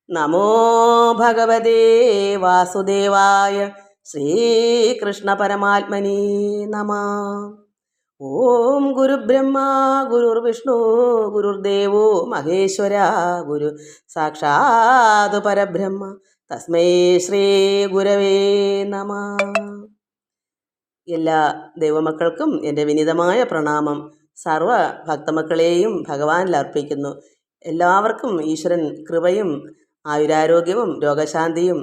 നമോ ഭഗവതേ വാസുദേവായ ശ്രീകൃഷ്ണ പരമാത്മനേ നമഃ. ഓം ഗുരുബ്രഹ്മ ഗുരുർവിഷ്ണു ഗുരുർദേവോ മഹേശ്വര ഗുരു സാക്ഷാത് പരബ്രഹ്മ തസ്മൈ ശ്രീ ഗുരവേ നമഃ. എല്ലാ ദൈവമക്കൾക്കും എൻ്റെ വിനീതമായ പ്രണാമം. സർവ ഭക്തമക്കളെയും ഭഗവാനിൽ അർപ്പിക്കുന്നു. എല്ലാവർക്കും ഈശ്വരൻ കൃപയും ആയുരാരോഗ്യവും രോഗശാന്തിയും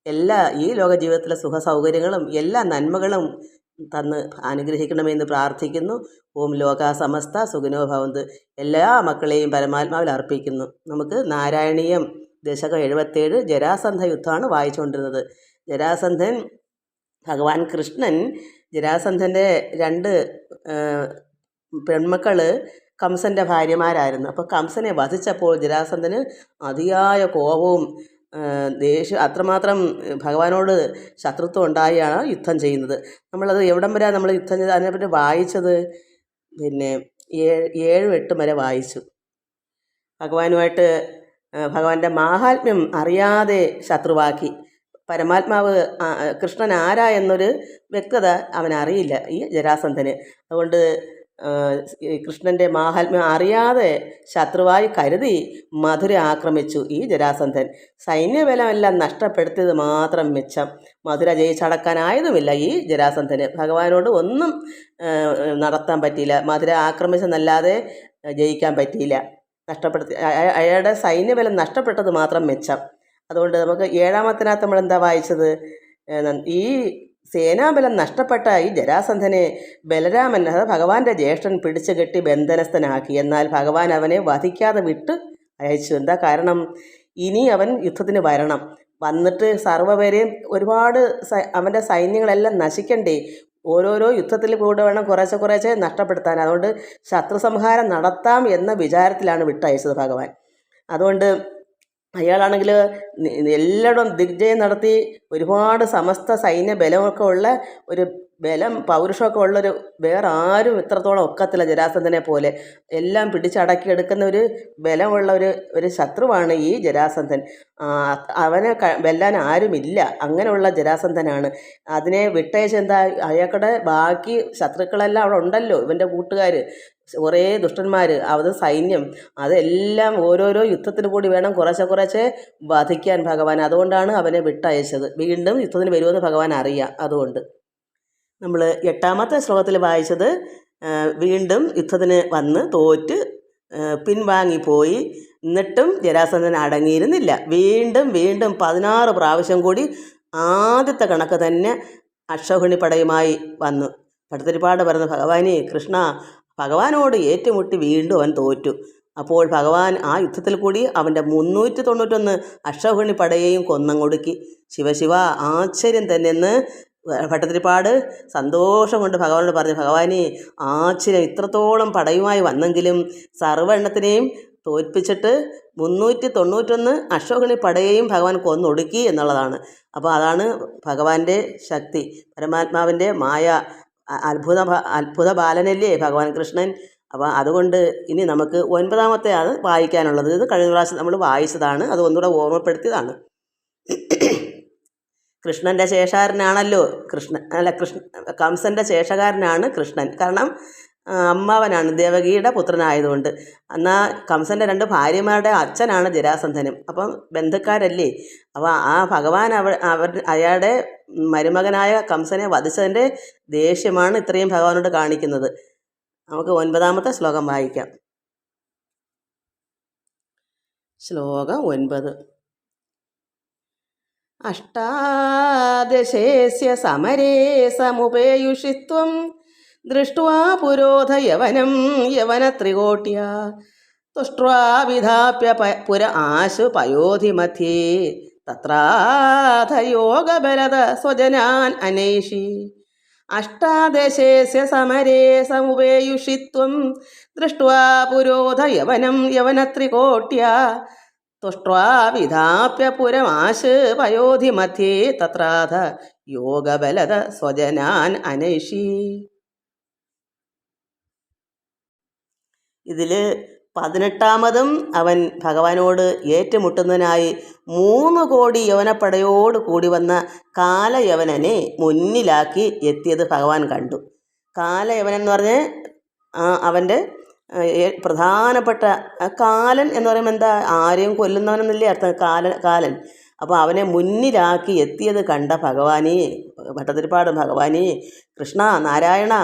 എല്ലാ ഈ ലോക ജീവിതത്തിലെ സുഖ സൗകര്യങ്ങളും എല്ലാ നന്മകളും തന്ന് അനുഗ്രഹിക്കണമെന്ന് പ്രാർത്ഥിക്കുന്നു. ഓം ലോക സമസ്ത സുഖിനോ ഭവന്തു. എല്ലാ മക്കളെയും പരമാത്മാവിൽ അർപ്പിക്കുന്നു. നമുക്ക് നാരായണീയം ദശകം 77 ജരാസന്ധ യുദ്ധമാണ് വായിച്ചുകൊണ്ടിരുന്നത്. ജരാസന്ധൻ, ഭഗവാൻ കൃഷ്ണൻ ജരാസന്ധൻ്റെ 2 പെൺമക്കൾ കംസൻ്റെ ഭാര്യമാരായിരുന്നു. അപ്പോൾ കംസനെ വധിച്ചപ്പോൾ ജരാസന്ധന് അതിയായ കോപവും ദേഷ്യം, അത്രമാത്രം ഭഗവാനോട് ശത്രുത്വം ഉണ്ടായാണ് യുദ്ധം ചെയ്യുന്നത്. നമ്മളത് എവിടം വരെ നമ്മൾ യുദ്ധം ചെയ്ത് അതിനെപ്പറ്റി വായിച്ചത്? പിന്നെ 7, 8 വരെ വായിച്ചു. ഭഗവാനുമായിട്ട് ഭഗവാന്റെ മാഹാത്മ്യം അറിയാതെ ശത്രുവാക്കി. പരമാത്മാവ് കൃഷ്ണൻ ആരാ എന്നൊരു വ്യക്തത അവനറിയില്ല ഈ ജരാസന്ധന്. അതുകൊണ്ട് കൃഷ്ണൻ്റെ മാഹാത്മ്യം അറിയാതെ ശത്രുവായി കരുതി മധുര ആക്രമിച്ചു ഈ ജരാസന്ധൻ. സൈന്യബലമെല്ലാം നഷ്ടപ്പെടുത്തിയത് മാത്രം മിച്ചം. മധുര ജയിച്ചടക്കാനായതുമില്ല ഈ ജരാസന്ധന്. ഭഗവാനോട് ഒന്നും നടത്താൻ പറ്റിയില്ല. മധുര ആക്രമിച്ചെന്നല്ലാതെ ജയിക്കാൻ പറ്റിയില്ല. അയാളുടെ സൈന്യബലം നഷ്ടപ്പെട്ടത് മാത്രം മെച്ചം. അതുകൊണ്ട് നമുക്ക് 7-ാമത്തിനകത്ത് നമ്മൾ എന്താ വായിച്ചത്? ഈ സേനാബലം നഷ്ടപ്പെട്ട ഈ ജരാസന്ധനെ ബലരാമൻ, അതായത് ഭഗവാന്റെ ജ്യേഷ്ഠൻ, പിടിച്ചു കെട്ടി ബന്ധനസ്ഥനാക്കി. എന്നാൽ ഭഗവാൻ അവനെ വധിക്കാതെ വിട്ട് അയച്ചു. എന്താ കാരണം? ഇനി അവൻ യുദ്ധത്തിന് വരണം. വന്നിട്ട് സർവ്വപേരെയും ഒരുപാട് അവൻ്റെ സൈന്യങ്ങളെല്ലാം നശിക്കണ്ടേ? ഓരോരോ യുദ്ധത്തിൽ കൂടെ വേണം കുറേശ്ശെ നഷ്ടപ്പെടുത്താൻ. അതുകൊണ്ട് ശത്രു സംഹാരം നടത്താം എന്ന വിചാരത്തിലാണ് വിട്ടയച്ചത് ഭഗവാൻ. അതുകൊണ്ട് അയാളാണെങ്കിൽ എല്ലായിടവും ദിഗ്ജയം നടത്തി ഒരുപാട് സമസ്ത സൈന്യ ബലമൊക്കെ ഉള്ള ഒരു ബലം പൗരുഷമൊക്കെ ഉള്ളൊരു വേറെ ആരും ഇത്രത്തോളം ഒക്കത്തില്ല ജരാസന്ധനെ പോലെ. എല്ലാം പിടിച്ചടക്കിയെടുക്കുന്ന ഒരു ബലമുള്ള ഒരു ശത്രുവാണ് ഈ ജരാസന്ധൻ. അവനെ വെല്ലാൻ ആരുമില്ല. അങ്ങനെയുള്ള ജരാസന്ധനാണ്. അതിനെ വിട്ടയച്ച് എന്താ, അയാൾക്കുടെ ബാക്കി ശത്രുക്കളെല്ലാം അവിടെ ഉണ്ടല്ലോ, ഇവൻ്റെ കൂട്ടുകാർ കുറേ ദുഷ്ടന്മാർ, അത് സൈന്യം, അതെല്ലാം ഓരോരോ യുദ്ധത്തിൽ കൂടി വേണം കുറേശ്ശെ വധിക്കാൻ ഭഗവാൻ. അതുകൊണ്ടാണ് അവനെ വിട്ടയച്ചത്. വീണ്ടും യുദ്ധത്തിന് വരുമെന്ന് ഭഗവാൻ അറിയാം. അതുകൊണ്ട് നമ്മൾ 8-ാമത്തെ ശ്ലോകത്തിൽ വായിച്ചത്, വീണ്ടും യുദ്ധത്തിന് വന്ന് തോറ്റ് പിൻവാങ്ങിപ്പോയി. എന്നിട്ടും ജരാസന്ധൻ അടങ്ങിയിരുന്നില്ല. വീണ്ടും 16 പ്രാവശ്യം കൂടി ആദ്യത്തെ കണക്ക് തന്നെ അക്ഷൗഹിണി പടയുമായി വന്നു. ഭട്ടതിരിപ്പാട് പറയുന്നു, ഭഗവാനെ കൃഷ്ണ, ഭഗവാനോട് ഏറ്റുമുട്ടി വീണ്ടും അവൻ തോറ്റു. അപ്പോൾ ഭഗവാൻ ആ യുദ്ധത്തിൽ കൂടി അവൻ്റെ 391 അക്ഷൗഹിണി പടയെയും കൊന്നങ്ങൊടുക്കി. ശിവശിവ, ആശ്ചര്യം തന്നെയെന്ന് ഭട്ടതിരിപ്പാട് സന്തോഷം കൊണ്ട് ഭഗവാനോട് പറഞ്ഞു. ഭഗവാനെ, ആശ്ചര്യം, ഇത്രത്തോളം പടയുമായി വന്നെങ്കിലും സർവ്വ എണ്ണത്തിനെയും തോൽപ്പിച്ചിട്ട് 391 അക്ഷൗഹിണി പടയെയും ഭഗവാൻ കൊന്നൊടുക്കി എന്നുള്ളതാണ്. അപ്പോൾ അതാണ് ഭഗവാന്റെ ശക്തി, പരമാത്മാവിൻ്റെ മായ. അത്ഭുത ബാലനല്ലേ ഭഗവാൻ കൃഷ്ണൻ. അപ്പോൾ അതുകൊണ്ട് ഇനി നമുക്ക് 9-ാമത്തെയാണ് വായിക്കാനുള്ളത്. ഇത് കഴിഞ്ഞ പ്രാവശ്യം നമ്മൾ വായിച്ചതാണ്, അത് ഒന്നുകൂടെ ഓർമ്മപ്പെടുത്തിയതാണ്. കൃഷ്ണൻ്റെ ശേഷകാരനാണല്ലോ കംസൻ്റെ ശേഷകാരനാണ് കൃഷ്ണൻ. കാരണം അമ്മാവനാണ്, ദേവകിയുടെ പുത്രനായതുകൊണ്ട്. എന്നാൽ കംസൻ്റെ 2 ഭാര്യമാരുടെ അച്ഛനാണ് ജരാസന്ധനും. അപ്പം ബന്ധുക്കാരല്ലേ. അപ്പോൾ ആ ഭഗവാൻ അയാളുടെ മരുമകനായ കംസനെ വധിച്ചതിൻ്റെ ദേഷ്യമാണ് ഇത്രയും ഭഗവാനോട് കാണിക്കുന്നത്. നമുക്ക് 9-ാമത്തെ ശ്ലോകം വായിക്കാം. ശ്ലോകം 9. അഷ്ടാദശേസ്യ സമരേ സമുപേയുഷിത്വം ദൃഷ്ട്വാ പുരോധ യവനം യവനത്രികോട്യ തുഷ്ട്വാ വിധാപ്യ പുര ആശു പയോധി മധ്യേ തത്രാഥ യോഗബലത സ്വജനാൻ അനൈഷി. അഷ്ടാദശേസ്യ സമരേ സമുപേയുഷിത്വം ദൃഷ്ട്വാ പുരോധ യവനം യവനത്രികോട്യ തുഷ്ട്വാ വിധാപ്യ പുരമാശ് പയോധി മധ്യേ തത്രാഥ യോഗബലത സ്വജനാൻ അനൈഷി. ഇതിൽ 18-മതും അവൻ ഭഗവാനോട് ഏറ്റുമുട്ടുന്നതിനായി 3 കോടി യവനപ്പടയോട് കൂടി വന്ന കാലയവനനെ മുന്നിലാക്കി എത്തിയത് ഭഗവാൻ കണ്ടു. കാലയവനൻ എന്ന് പറഞ്ഞ് അവൻ്റെ പ്രധാനപ്പെട്ട കാലൻ എന്ന് പറയുമ്പോൾ എന്താ, ആരെയും കൊല്ലുന്നവനെന്നല്ലേ അർത്ഥം, കാലൻ. അപ്പോൾ അവനെ മുന്നിലാക്കി എത്തിയത് കണ്ട ഭഗവാനേ, ഭട്ടതിരിപ്പാട് ഭഗവാനേ, കൃഷ്ണ നാരായണ,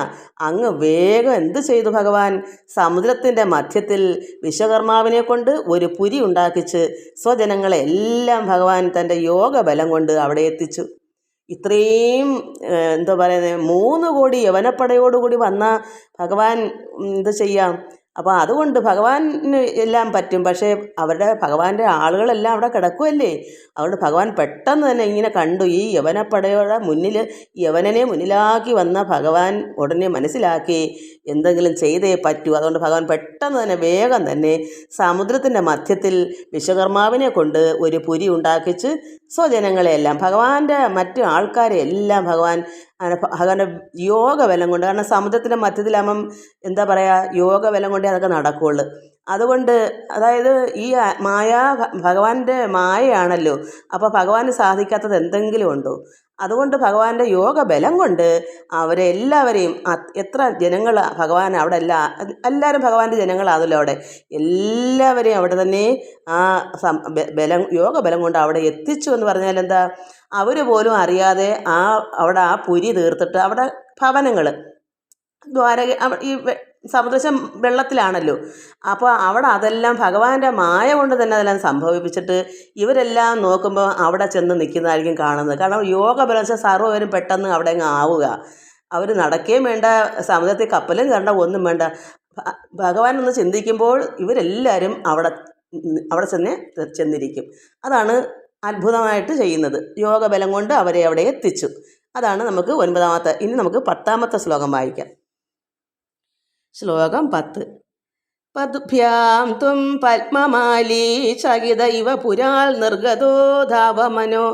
അങ്ങ് വേഗം എന്ത് ചെയ്തു ഭഗവാൻ? സമുദ്രത്തിൻ്റെ മധ്യത്തിൽ വിശ്വകർമാവിനെ കൊണ്ട് ഒരു പുരി ഉണ്ടാക്കിച്ച് സ്വജനങ്ങളെ എല്ലാം ഭഗവാൻ തൻ്റെ യോഗബലം കൊണ്ട് അവിടെ എത്തിച്ചു. ഇത്രയും എന്താ പറയുന്നത്, 3 കോടി യവനപ്പടയോടുകൂടി വന്ന ഭഗവാൻ എന്ത് ചെയ്യാം? അപ്പോൾ അതുകൊണ്ട് ഭഗവാന് എല്ലാം പറ്റും. പക്ഷേ ഭഗവാന്റെ ആളുകളെല്ലാം അവിടെ കിടക്കുമല്ലേ. അതുകൊണ്ട് ഭഗവാൻ പെട്ടെന്ന് തന്നെ ഇങ്ങനെ കണ്ടു, ഈ യവനപ്പടയുടെ മുന്നിൽ യവനനെ മുന്നിലാക്കി വന്ന ഭഗവാൻ ഉടനെ മനസ്സിലാക്കി എന്തെങ്കിലും ചെയ്തേ പറ്റൂ. അതുകൊണ്ട് ഭഗവാൻ പെട്ടെന്ന് തന്നെ വേഗം തന്നെ സമുദ്രത്തിൻ്റെ മധ്യത്തിൽ വിശ്വകർമാവിനെ കൊണ്ട് ഒരു പുരി ഉണ്ടാക്കിച്ച് സ്വജനങ്ങളെയെല്ലാം, ഭഗവാന്റെ മറ്റു ആൾക്കാരെ എല്ലാം ഭഗവാന്റെ യോഗബലം കൊണ്ട്, കാരണം സമുദ്രത്തിൻ്റെ മധ്യത്തിലാകുമ്പം എന്താ പറയുക, യോഗബലം കൊണ്ടേ അതൊക്കെ നടക്കുകയുള്ളു. അതുകൊണ്ട് അതായത് ഈ ഭഗവാന്റെ മായയാണല്ലോ. അപ്പോൾ ഭഗവാന് സാധിക്കാത്തത് എന്തെങ്കിലും ഉണ്ടോ? അതുകൊണ്ട് ഭഗവാന്റെ യോഗബലം കൊണ്ട് അവരെ എല്ലാവരെയും, എത്ര ജനങ്ങൾ ഭഗവാൻ അവിടെ എല്ലാവരും ഭഗവാന്റെ ജനങ്ങളാണല്ലോ അവിടെ, എല്ലാവരെയും അവിടെ തന്നെ ആ യോഗബലം കൊണ്ട് അവിടെ എത്തിച്ചു എന്ന് പറഞ്ഞാൽ എന്താ, അവർ പോലും അറിയാതെ അവിടെ ആ പുരി തീർത്തിട്ട് അവിടെ ഭവനങ്ങൾ ഈ സമുദ്രം വെള്ളത്തിലാണല്ലോ. അപ്പോൾ അവിടെ അതെല്ലാം ഭഗവാന്റെ മായ കൊണ്ട് തന്നെ അതെല്ലാം സംഭവിപ്പിച്ചിട്ട് ഇവരെല്ലാം നോക്കുമ്പോൾ അവിടെ ചെന്ന് നിൽക്കുന്നതായിരിക്കും കാണുന്നത്. കാരണം യോഗബലം വെച്ചാൽ സർവ്വവരും പെട്ടെന്ന് അവിടെ അങ്ങ് ആവുക. അവർ നടക്കുകയും വേണ്ട, സമുദ്രത്തിൽ കപ്പലും കണ്ട, ഒന്നും വേണ്ട. ഭഗവാൻ ഒന്ന് ചിന്തിക്കുമ്പോൾ ഇവരെല്ലാവരും അവിടെ ചെന്നിരിക്കും. അതാണ് അത്ഭുതമായിട്ട് ചെയ്യുന്നത്. യോഗബലം കൊണ്ട് അവരെ അവിടെ എത്തിച്ചു. അതാണ് നമുക്ക് 9-മത്തെ. ഇനി നമുക്ക് 10-മത്തെ ശ്ലോകം വായിക്കാം. ശ്ലോകം 10. പദ്ഭ്യാം ത്വം പത്മമാലീ ചകിത ഇവ പുരാൽ നിർഗതോ ധാവമനോ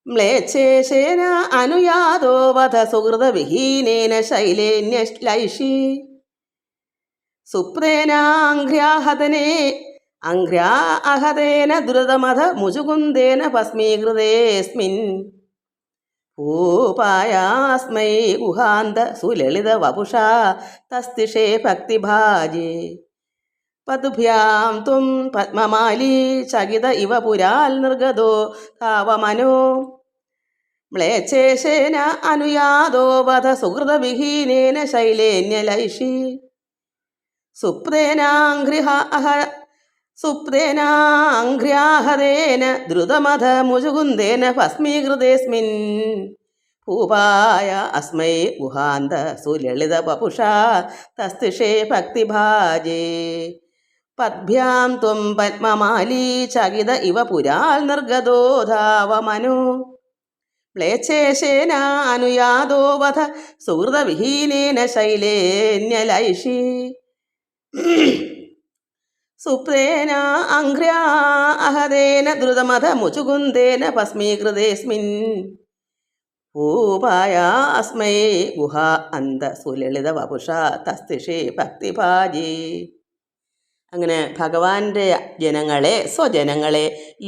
മ്ലേച്ഛേന അനുയാതോ വധ സുഹൃതവിഹീനേന ശൈലേന്യലൈഷി സുപ്രേനാഘ്രാഹതേന ദ്രുതമധ മുചുകുന്ദേന ഭസ്മീകൃതേസ്മിൻ ഭൂപായാസ്മൈ ഗുഹാന്ത സുലളിത വപുഷാ തസ്തിഷേ ഭക്തിഭാജേ. പദ്ഭ്യാം ത്വം പത്മമാലീ ചകിത ഇവ പുരാൽ നിർഗതോ ധാവമനോ മ്ലേച്ഛേന അനുയാതോ വധ സുഹൃതവിഹീനേന ശൈലേന്യലൈഷി സുപ്രേനാഘ്രാഹതേന ദ്രുതമധ മുചുകുന്ദേന ഭസ്മീകൃതേസ്മിൻ ഭൂപായ അസ്മൈ ഗുഹാന്ത സുലളിത വപുഷാ തസ്തിഷേ ഭക്തിഭാജേ. പദ്ഭ്യാം ത്വം പത്മമാലീ ചകിത ഇവ പുരാൽ നിർഗതോ ധാവമനോ മ്ലേച്ഛേന അനുയാതോ വധ സുഹൃതവിഹീനേന ശൈലേന്യലൈഷി സുപ്രേനാഘ്രാഹതേന ദ്രുതമധ മുചുകുന്ദേന ഭസ്മീകൃതേസ്മിൻ ഭൂപായ അസ്മൈ ഗുഹാ അന്ത സുലളിത വപുഷാ തസ്തിഷേ ഭക്തിഭാജേ. അങ്ങനെ ഭഗവാന്റെ സ്വജനങ്ങളെ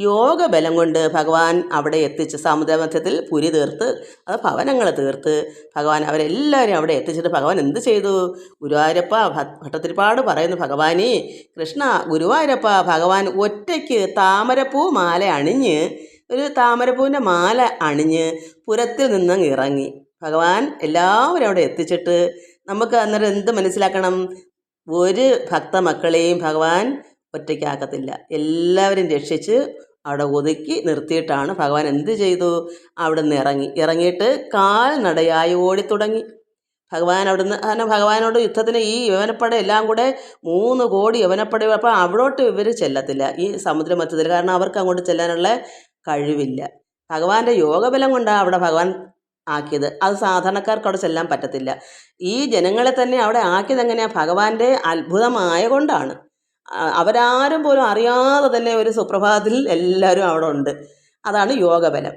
യോഗബലം കൊണ്ട് ഭഗവാൻ അവിടെ എത്തിച്ച് സമുദ്രമധ്യത്തിൽ പുരി തീർത്ത്, അത് ഭവനങ്ങൾ തീർത്ത് ഭഗവാൻ അവരെല്ലാവരും അവിടെ എത്തിച്ചിട്ട് ഭഗവാൻ എന്ത് ചെയ്തു? ഗുരുവായൂരപ്പ, ഭട്ടതിരിപ്പാട് പറയുന്നു, ഭഗവാനേ കൃഷ്ണ ഗുരുവായൂരപ്പ, ഭഗവാൻ ഒറ്റയ്ക്ക് താമരപ്പൂ മാല അണിഞ്ഞ്, ഒരു താമരപ്പൂവിൻ്റെ മാല അണിഞ്ഞ് പുരത്തിൽ നിന്നും ഇറങ്ങി. ഭഗവാൻ എല്ലാവരും അവിടെ എത്തിച്ചിട്ട് നമുക്ക് അന്നേരം എന്ത് മനസ്സിലാക്കണം? ഒരു ഭക്തമക്കളെയും ഭഗവാൻ ഒറ്റയ്ക്കാക്കത്തില്ല. എല്ലാവരും രക്ഷിച്ച് അവിടെ ഒതുക്കി നിർത്തിയിട്ടാണ് ഭഗവാൻ എന്ത് ചെയ്തു? അവിടെ നിന്ന് ഇറങ്ങിയിട്ട് കാൽനടയായി ഓടിത്തുടങ്ങി. ഭഗവാൻ അവിടുന്ന്, കാരണം ഭഗവാനോട് യുദ്ധത്തിന് ഈ യവനപ്പട എല്ലാം കൂടെ 3 കോടി യവനപ്പട, അപ്പോൾ അവിടോട്ട് ഇവർ ചെല്ലത്തില്ല ഈ സമുദ്രമധ്യത്തിൽ, കാരണം അവർക്ക് അങ്ങോട്ട് ചെല്ലാനുള്ള കഴിവില്ല. ഭഗവാന്റെ യോഗബലം കൊണ്ടാണ് അവിടെ ഭഗവാൻ ആക്കിയത്. അത് സാധാരണക്കാർക്ക് അവിടെ ചെല്ലാൻ പറ്റത്തില്ല. ഈ ജനങ്ങളെ തന്നെ അവിടെ ആക്കിയത് എങ്ങനെയാണ്? ഭഗവാന്റെ അത്ഭുതമായ കൊണ്ടാണ്. അവരാരും പോലും അറിയാതെ തന്നെ ഒരു സുപ്രഭാതത്തിൽ എല്ലാവരും അവിടെ ഉണ്ട്. അതാണ് യോഗബലം.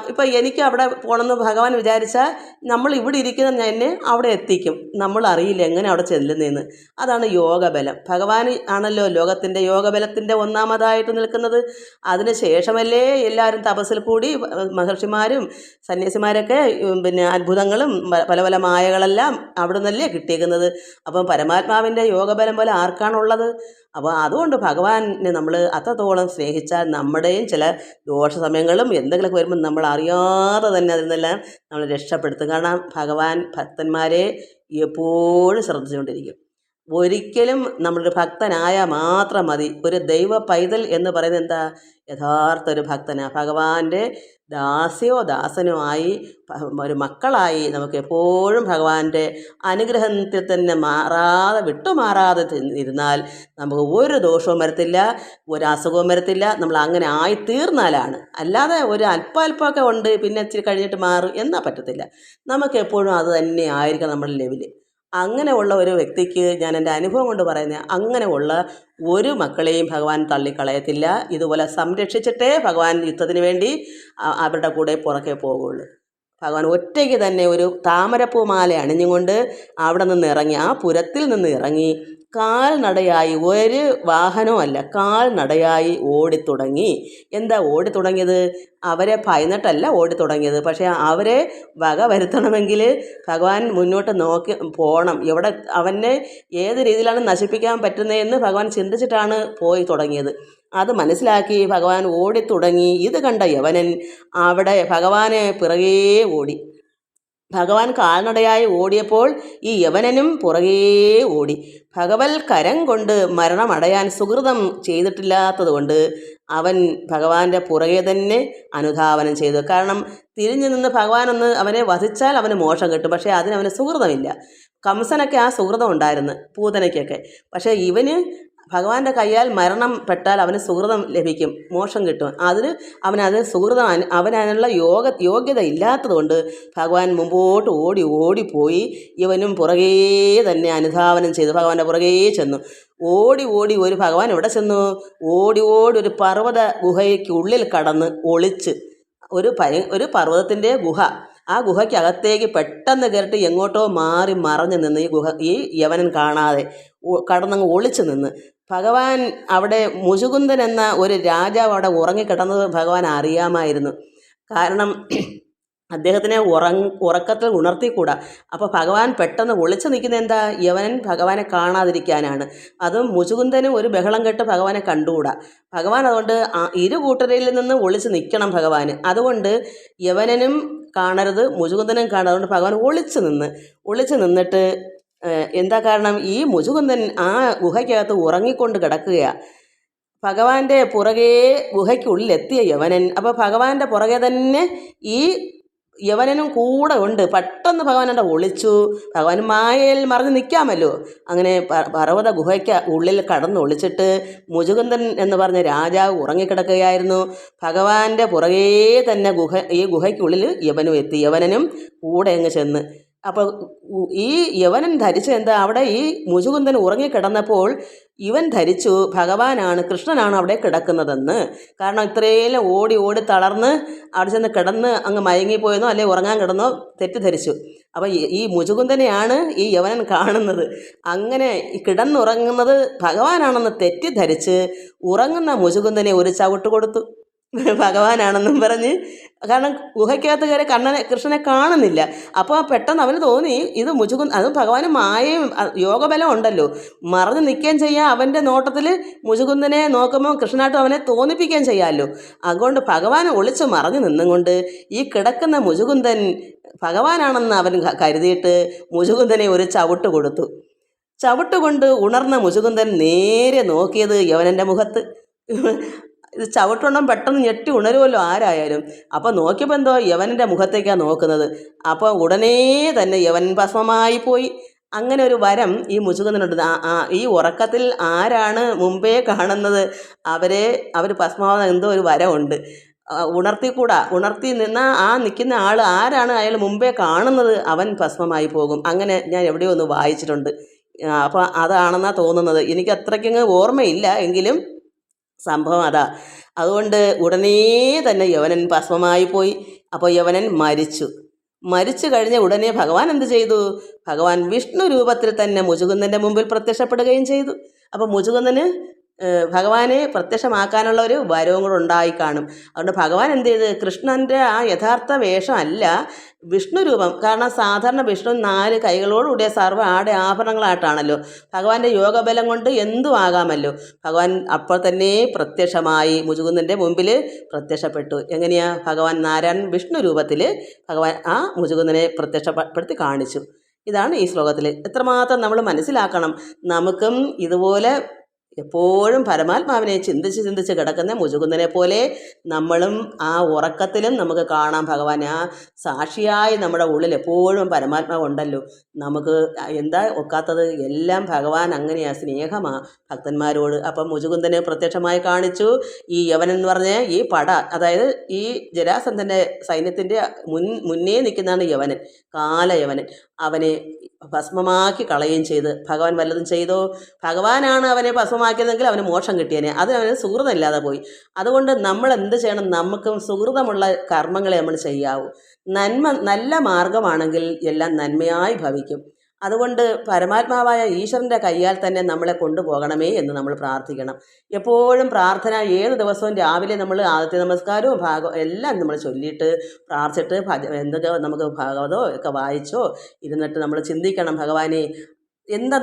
ഇപ്പം എനിക്ക് അവിടെ പോകണമെന്ന് ഭഗവാൻ വിചാരിച്ചാൽ നമ്മൾ ഇവിടെ ഇരിക്കുന്ന എന്നെ അവിടെ എത്തിക്കും. നമ്മൾ അറിയില്ല എങ്ങനെ അവിടെ ചെല്ലുന്നതെന്ന്. അതാണ് യോഗബലം. ഭഗവാൻ ആണല്ലോ ലോകത്തിൻ്റെ യോഗബലത്തിൻ്റെ ഒന്നാമതായിട്ട് നിൽക്കുന്നത്. അതിന് ശേഷമല്ലേ എല്ലാവരും തപസ്സിൽ കൂടി മഹർഷിമാരും സന്യാസിമാരൊക്കെ പിന്നെ അത്ഭുതങ്ങളും പല പല മായകളെല്ലാം അവിടെ നിന്നല്ലേ കിട്ടിയേക്കുന്നത്. അപ്പം പരമാത്മാവിൻ്റെ യോഗബലം പോലെ ആർക്കാണുള്ളത്? അപ്പോൾ അതുകൊണ്ട് ഭഗവാനെ നമ്മൾ അത്രത്തോളം സ്നേഹിച്ചാൽ നമ്മുടെയും ചില ദോഷ സമയങ്ങളും എന്തെങ്കിലുമൊക്കെ വരുമ്പോൾ നമ്മൾ അറിയാതെ തന്നെ അതിൽ നിന്നെല്ലാം നമ്മൾ രക്ഷപ്പെടുത്തും. കാരണം ഭഗവാൻ ഭക്തന്മാരെ എപ്പോഴും ശ്രദ്ധിച്ചുകൊണ്ടിരിക്കും. ഒരിക്കലും നമ്മളൊരു ഭക്തനായാൽ മാത്രം മതി. ഒരു ദൈവ പൈതൽ എന്ന് പറയുന്നത് എന്താ? യഥാർത്ഥ ഒരു ഭക്തനാണ്. ഭഗവാന്റെ ദാസ്യോ ദാസനോ ആയി ഒരു മക്കളായി നമുക്ക് എപ്പോഴും ഭഗവാന്റെ അനുഗ്രഹത്തിൽ തന്നെ വിട്ടുമാറാതെ ഇരുന്നാൽ നമുക്ക് ഒരു ദോഷവും വരത്തില്ല, ഒരു അസുഖവും വരത്തില്ല. നമ്മൾ അങ്ങനെ ആയിത്തീർന്നാലാണ്. അല്ലാതെ ഒരു അല്പമൊക്കെ ഉണ്ട് പിന്നെ ഇച്ചിരി കഴിഞ്ഞിട്ട് മാറും എന്നാൽ പറ്റത്തില്ല. നമുക്ക് എപ്പോഴും അത് തന്നെ ആയിരിക്കണം നമ്മുടെ ലെവല്. അങ്ങനെയുള്ള ഒരു വ്യക്തിക്ക് ഞാൻ എൻ്റെ അനുഭവം കൊണ്ട് പറയുന്നത്, അങ്ങനെയുള്ള ഒരു മക്കളെയും ഭഗവാൻ തള്ളിക്കളയത്തില്ല. ഇതുപോലെ സംരക്ഷിച്ചിട്ടേ ഭഗവാൻ യുദ്ധത്തിന് വേണ്ടി അവരുടെ കൂടെ പുറകെ പോകുള്ളൂ. ഭഗവാൻ ഒറ്റയ്ക്ക് തന്നെ ഒരു താമരപ്പൂമാല അണിഞ്ഞുകൊണ്ട് അവിടെ നിന്ന് ഇറങ്ങി, ആ പുരത്തിൽ നിന്ന് ഇറങ്ങി കാൽനടയായി, ഒരു വാഹനവും അല്ല, കാൽനടയായി ഓടിത്തുടങ്ങി. എന്താ ഓടിത്തുടങ്ങിയത്? അവരെ ഭയന്നിട്ടല്ല ഓടിത്തുടങ്ങിയത്. പക്ഷേ അവരെ വക വരുത്തണമെങ്കിൽ ഭഗവാൻ മുന്നോട്ട് നോക്കി പോകണം. എവിടെ അവനെ ഏത് രീതിയിലാണ് നശിപ്പിക്കാൻ പറ്റുന്നതെന്ന് ഭഗവാൻ ചിന്തിച്ചിട്ടാണ് പോയി തുടങ്ങിയത്. അത് മനസ്സിലാക്കി ഭഗവാൻ ഓടിത്തുടങ്ങി. ഇത് കണ്ട യവനൻ അവിടെ ഭഗവാനെ പിറകേ ഓടി. ഭഗവാൻ കാൽനടയായി ഓടിയപ്പോൾ ഈ യവനനും പുറകേ ഓടി. ഭഗവൽ കരം കൊണ്ട് മരണമടയാൻ സുഹൃതം ചെയ്തിട്ടില്ലാത്തത് കൊണ്ട് അവൻ ഭഗവാന്റെ പുറകെ തന്നെ അനുധാവനം ചെയ്തു. കാരണം തിരിഞ്ഞു നിന്ന് ഭഗവാനൊന്ന് അവനെ വധിച്ചാൽ അവന് മോക്ഷം കിട്ടും. പക്ഷേ അതിനവന് സുഹൃതമില്ല. കംസനൊക്കെ ആ സുഹൃതം ഉണ്ടായിരുന്നു, പൂതനയ്ക്കൊക്കെ. പക്ഷേ ഇവന് ഭഗവാന്റെ കയ്യാൽ മരണം പെട്ടാൽ അവന് സുഹൃതം ലഭിക്കും, മോക്ഷം കിട്ടും. അവനത് സുഹൃതം അവനതിനുള്ള യോഗ്യത ഇല്ലാത്തത് കൊണ്ട് ഭഗവാൻ മുമ്പോട്ട് ഓടിപ്പോയി. ഇവനും പുറകേ തന്നെ അനുധാവനം ചെയ്തു. ഭഗവാന്റെ പുറകേ ചെന്നു. ഓടി ഒരു ഭഗവാൻ എവിടെ ചെന്നു? ഓടി ഒരു പർവ്വത ഗുഹയ്ക്കുള്ളിൽ കടന്ന് ഒളിച്ച്. ഒരു പർവ്വതത്തിൻ്റെ ഗുഹ. ആ ഗുഹയ്ക്കകത്തേക്ക് പെട്ടെന്ന് കയറിട്ട് എങ്ങോട്ടോ മറഞ്ഞു നിന്ന് ഈ യവനൻ കാണാതെ കടന്നങ്ങ് ഒളിച്ചു നിന്ന്. ഭഗവാൻ അവിടെ മുചുകുന്ദൻ എന്ന ഒരു രാജാവ് അവിടെ ഉറങ്ങിക്കിടന്നത് ഭഗവാൻ അറിയാമായിരുന്നു. കാരണം അദ്ദേഹത്തിനെ ഉറക്കത്തിൽ ഉണർത്തിക്കൂടാ. അപ്പോൾ ഭഗവാൻ പെട്ടെന്ന് ഒളിച്ചു നിൽക്കുന്ന എന്താ? യവനൻ ഭഗവാനെ കാണാതിരിക്കാനാണ്. അതും മുചുകുന്ദനും ഒരു ബഹളം കേട്ട് ഭഗവാനെ കണ്ടുകൂടാ. ഭഗവാൻ അതുകൊണ്ട് ഇരു കൂട്ടരിൽ നിന്ന് ഒളിച്ചു നിൽക്കണം ഭഗവാന്. അതുകൊണ്ട് യവനനും കാണരുത്, മുചുകുന്ദനും കാണരുത്. അതുകൊണ്ട് ഭഗവാൻ ഒളിച്ചു നിന്നിട്ട് എന്താ കാരണം? ഈ മുചുകുന്ദൻ ആ ഗുഹയ്ക്കകത്ത് ഉറങ്ങിക്കൊണ്ട് കിടക്കുകയാണ്. ഭഗവാന്റെ പുറകെ ഗുഹയ്ക്കുള്ളിലെത്തിയ യവനൻ, അപ്പോൾ ഭഗവാന്റെ പുറകെ തന്നെ ഈ യവനനും കൂടെ ഉണ്ട്. പെട്ടെന്ന് ഭഗവാൻ അവിടെ ഒളിച്ചു. ഭഗവാൻ മായയിൽ മറിഞ്ഞ് നിൽക്കാമല്ലോ. അങ്ങനെ പർവ്വത ഗുഹയ്ക്ക് ഉള്ളിൽ കടന്ന് ഒളിച്ചിട്ട് മുചുകുന്ദൻ എന്ന് പറഞ്ഞ രാജാവ് ഉറങ്ങിക്കിടക്കുകയായിരുന്നു. ഭഗവാന്റെ പുറകേ തന്നെ ഈ ഗുഹയ്ക്കുള്ളിൽ യവനും എത്തി. യവനനും കൂടെ അങ്ങ് ചെന്ന്. അപ്പോൾ ഈ യവനൻ ധരിച്ച എന്താ? അവിടെ ഈ മുചുകുന്ദൻ ഉറങ്ങിക്കിടന്നപ്പോൾ ഇവൻ ധരിച്ചു ഭഗവാനാണ്, കൃഷ്ണനാണ് അവിടെ കിടക്കുന്നതെന്ന്. കാരണം ഇത്രയും ഓടി തളർന്ന് അവിടെ ചെന്ന് കിടന്ന് അങ്ങ് മയങ്ങിപ്പോയെന്നോ അല്ലെ ഉറങ്ങാൻ കിടന്നോ തെറ്റിദ്ധരിച്ചു. അപ്പം ഈ മുചുകുന്ദനെയാണ് ഈ യവനൻ കാണുന്നത്. അങ്ങനെ കിടന്നുറങ്ങുന്നത് ഭഗവാനാണെന്ന് തെറ്റിദ്ധരിച്ച് ഉറങ്ങുന്ന മുചുകുന്ദനെ ഒരു ചവിട്ട് കൊടുത്തു. ഭഗവാനാണെന്നും പറഞ്ഞ്. കാരണം ഗുഹയ്ക്കകത്ത് കയറി കൃഷ്ണനെ കാണുന്നില്ല. അപ്പോൾ പെട്ടെന്ന് അവന് തോന്നി ഇത് അതും ഭഗവാന് മായയും യോഗബലം ഉണ്ടല്ലോ, മറഞ്ഞു നിൽക്കുകയും ചെയ്യാം. അവൻ്റെ നോട്ടത്തിൽ മുചുകുന്ദനെ നോക്കുമ്പോൾ കൃഷ്ണനായിട്ടും അവനെ തോന്നിപ്പിക്കുകയും ചെയ്യാമല്ലോ. അതുകൊണ്ട് ഭഗവാൻ ഒളിച്ച് മറഞ്ഞു നിന്നുകൊണ്ട് ഈ കിടക്കുന്ന മുചുകുന്ദൻ ഭഗവാനാണെന്ന് അവൻ കരുതിയിട്ട് മുചുകുന്ദനെ ഒരു ചവിട്ട് കൊടുത്തു. ചവിട്ടുകൊണ്ട് ഉണർന്ന മുചുകുന്ദൻ നേരെ നോക്കിയത് യവനൻ്റെ മുഖത്ത്. ഇത് ചവിട്ടുണ്ടം പെട്ടെന്ന് ഞെട്ടി ഉണരുമല്ലോ ആരായാലും. അപ്പോൾ നോക്കിയപ്പോൾ എന്തോ യവനൻ്റെ മുഖത്തേക്കാണ് നോക്കുന്നത്. അപ്പോൾ ഉടനെ തന്നെ യവൻ ഭസ്മമായി പോയി. അങ്ങനെ ഒരു വരം ഈ മുചുകുന്ദനുണ്ട്. ഈ ഉറക്കത്തിൽ ആരാണ് മുമ്പേ കാണുന്നത് അവർ ഭസ്മാവുന്ന എന്തോ ഒരു വരമുണ്ട്. ഉണർത്തി നിന്ന നിൽക്കുന്ന ആൾ ആരാണ് അയാൾ മുമ്പേ കാണുന്നത് അവൻ ഭസ്മമായി പോകും. അങ്ങനെ ഞാൻ എവിടെയോ ഒന്ന് വായിച്ചിട്ടുണ്ട്. അപ്പോൾ അതാണെന്നാണ് തോന്നുന്നത്. എനിക്ക് അത്രയ്ക്കങ്ങ് ഓർമ്മയില്ല. എങ്കിലും സംഭവം അതാ. അതുകൊണ്ട് ഉടനെ തന്നെ യവനൻ ഭസ്മമായി പോയി. അപ്പോൾ യവനൻ മരിച്ചു കഴിഞ്ഞ ഉടനെ ഭഗവാൻ എന്ത് ചെയ്തു? ഭഗവാൻ വിഷ്ണു രൂപത്തിൽ തന്നെ മുചുകുന്ദൻ്റെ മുമ്പിൽ പ്രത്യക്ഷപ്പെടുകയും ചെയ്തു. അപ്പോൾ മുചുകുന്ദന് ഭഗവാനെ പ്രത്യക്ഷമാക്കാനുള്ള ഒരു വരവും കൂടെ ഉണ്ടായി കാണും. അതുകൊണ്ട് ഭഗവാൻ എന്ത് ചെയ്ത്? കൃഷ്ണൻ്റെ ആ യഥാർത്ഥ വേഷമല്ല, വിഷ്ണു രൂപം. കാരണം സാധാരണ വിഷ്ണു 4 കൈകളോടുകൂടിയ സർവ്വ ആഭരണങ്ങളായിട്ടാണല്ലോ. ഭഗവാന്റെ യോഗബലം കൊണ്ട് എന്തും ആകാമല്ലോ. ഭഗവാൻ അപ്പോൾ തന്നെ പ്രത്യക്ഷമായി മുചുകുന്ദൻ്റെ മുമ്പിൽ പ്രത്യക്ഷപ്പെട്ടു. എങ്ങനെയാ? ഭഗവാൻ നാരായണൻ വിഷ്ണു രൂപത്തിൽ ഭഗവാൻ ആ മുചുകുന്ദനെ പ്രത്യക്ഷപ്പെടുത്തി കാണിച്ചു. ഇതാണ് ഈ ശ്ലോകത്തിൽ. എത്രമാത്രം നമ്മൾ മനസ്സിലാക്കണം. നമുക്കും ഇതുപോലെ എപ്പോഴും പരമാത്മാവിനെ ചിന്തിച്ച് കിടക്കുന്ന മുചുകുന്ദനെ പോലെ നമ്മളും ആ ഉറക്കത്തിലും നമുക്ക് കാണാം ഭഗവാൻ. ആ സാക്ഷിയായി നമ്മുടെ ഉള്ളിൽ എപ്പോഴും പരമാത്മാവ് ഉണ്ടല്ലോ. നമുക്ക് എന്താ ഒക്കാത്തത്? എല്ലാം ഭഗവാൻ അങ്ങനെയാ, സ്നേഹമാണ് ഭക്തന്മാരോട്. അപ്പം മുചുകുന്ദനെ പ്രത്യക്ഷമായി കാണിച്ചു. ഈ യവനൻ എന്ന് പറഞ്ഞ ഈ അതായത് ഈ ജരാസന്ധൻ്റെ സൈന്യത്തിൻ്റെ മുന്നേ നിൽക്കുന്നതാണ് യവനൻ, കാലയവനൻ. അവനെ ഭസ്മമാക്കി കളയുകയും ചെയ്ത്. ഭഗവാൻ വല്ലതും ചെയ്തോ? ഭഗവാനാണ് അവനെ ഭസ്മമാക്കിയതെങ്കിൽ അവന് മോക്ഷം കിട്ടിയേനെ. അത് അവന് സുഹൃതമില്ലാതെ പോയി. അതുകൊണ്ട് നമ്മൾ എന്ത് ചെയ്യണം? നമുക്കും സുഹൃതമുള്ള കർമ്മങ്ങളെ നമ്മൾ ചെയ്യാവൂ. നല്ല മാർഗമാണെങ്കിൽ എല്ലാം നന്മയായി ഭവിക്കും. അതുകൊണ്ട് പരമാത്മാവായ ഈശ്വരൻ്റെ കയ്യാൽ തന്നെ നമ്മളെ കൊണ്ടുപോകണമേ എന്ന് നമ്മൾ പ്രാർത്ഥിക്കണം. എപ്പോഴും പ്രാർത്ഥന ഏത് ദിവസവും രാവിലെ നമ്മൾ ആദിത്യ നമസ്കാരവും എല്ലാം നമ്മൾ ചൊല്ലിയിട്ട് പ്രാർത്ഥിച്ചിട്ട് എന്തൊക്കെ നമുക്ക് ഭാഗവതോ ഒക്കെ വായിച്ചോ ഇരുന്നിട്ട് നമ്മൾ ചിന്തിക്കണം, ഭഗവാനെ എന്താ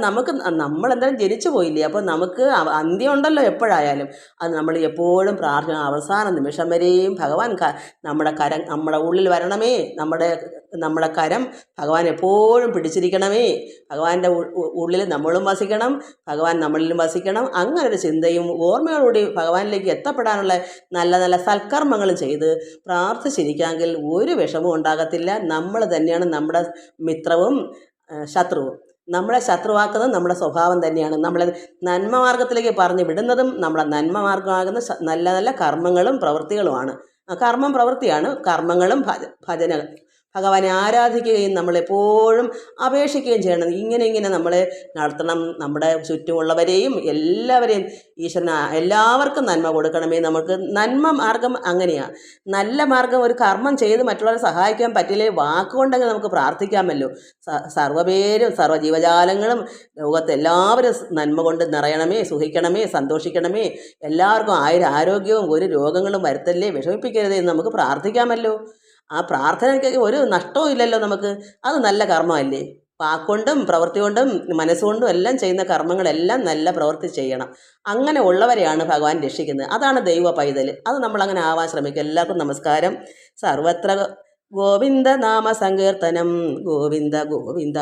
നമ്മളെന്തായാലും ജനിച്ചു പോയില്ലേ, അപ്പോൾ നമുക്ക് അന്ത്യം ഉണ്ടല്ലോ എപ്പോഴായാലും. അത് നമ്മൾ എപ്പോഴും പ്രാർത്ഥന അവസാന നിമിഷം വരെയും ഭഗവാൻ നമ്മുടെ ഉള്ളിൽ വരണമേ. നമ്മുടെ കരം ഭഗവാൻ എപ്പോഴും പിടിച്ചിരിക്കണമേ. ഭഗവാന്റെ ഉള്ളിൽ നമ്മളും വസിക്കണം, ഭഗവാൻ നമ്മളിലും വസിക്കണം. അങ്ങനൊരു ചിന്തയും ഓർമ്മയോടുകൂടി ഭഗവാനിലേക്ക് എത്തപ്പെടാനുള്ള നല്ല നല്ല സൽക്കർമ്മങ്ങളും ചെയ്ത് പ്രാർത്ഥിച്ചിരിക്കാമെങ്കിൽ ഒരു വിഷമവും ഉണ്ടാകത്തില്ല. നമ്മൾ തന്നെയാണ് നമ്മുടെ മിത്രവും ശത്രുവും. നമ്മളെ ശത്രുവാക്കുന്നത് നമ്മുടെ സ്വഭാവം തന്നെയാണ്. നമ്മളെ നന്മ മാർഗത്തിലേക്ക് പറഞ്ഞു വിടുന്നതും നമ്മുടെ നന്മ മാർഗമാകുന്ന നല്ല നല്ല കർമ്മങ്ങളും പ്രവൃത്തികളുമാണ്. കർമ്മം പ്രവൃത്തിയാണ്. കർമ്മങ്ങളും ഭജനകൾ ഭഗവാനെ ആരാധിക്കുകയും നമ്മളെപ്പോഴും അപേക്ഷിക്കുകയും ചെയ്യണം. ഇങ്ങനെ നമ്മളെ നടത്തണം. നമ്മുടെ ചുറ്റുമുള്ളവരെയും എല്ലാവരെയും ഈശ്വരൻ എല്ലാവർക്കും നന്മ കൊടുക്കണമേ. നമുക്ക് നന്മ മാർഗം അങ്ങനെയാണ്. നല്ല മാർഗം ഒരു കർമ്മം ചെയ്ത് മറ്റുള്ളവരെ സഹായിക്കാൻ പറ്റില്ലേ, വാക്കുകൊണ്ടെങ്കിൽ നമുക്ക് പ്രാർത്ഥിക്കാമല്ലോ. സർവ്വ ജീവജാലങ്ങളും ലോകത്ത് എല്ലാവരും നന്മ കൊണ്ട് നിറയണമേ, സുഖിക്കണമേ, സന്തോഷിക്കണമേ. എല്ലാവർക്കും ആരോഗ്യവും ഒരു രോഗങ്ങളും വരുത്തല്ലേ, വിഷമിപ്പിക്കരുതേ എന്ന് നമുക്ക് പ്രാർത്ഥിക്കാമല്ലോ. ആ പ്രാർത്ഥനയ്ക്ക് ഒരു നഷ്ടവും ഇല്ലല്ലോ നമുക്ക്. അത് നല്ല കർമ്മമല്ലേ. വാക്കുകൊണ്ടും പ്രവൃത്തി കൊണ്ടും മനസ്സുകൊണ്ടും എല്ലാം ചെയ്യുന്ന കർമ്മങ്ങളെല്ലാം നല്ല പ്രവൃത്തി ചെയ്യണം. അങ്ങനെ ഉള്ളവരെയാണ് ഭഗവാൻ രക്ഷിക്കുന്നത്. അതാണ് ദൈവ പൈതൽ. അത് നമ്മളങ്ങനെ ആവാൻ ശ്രമിക്കുക. എല്ലാവർക്കും നമസ്കാരം. സർവത്ര ഗോവിന്ദ നാമ സങ്കീർത്തനം. ഗോവിന്ദ ഗോവിന്ദ.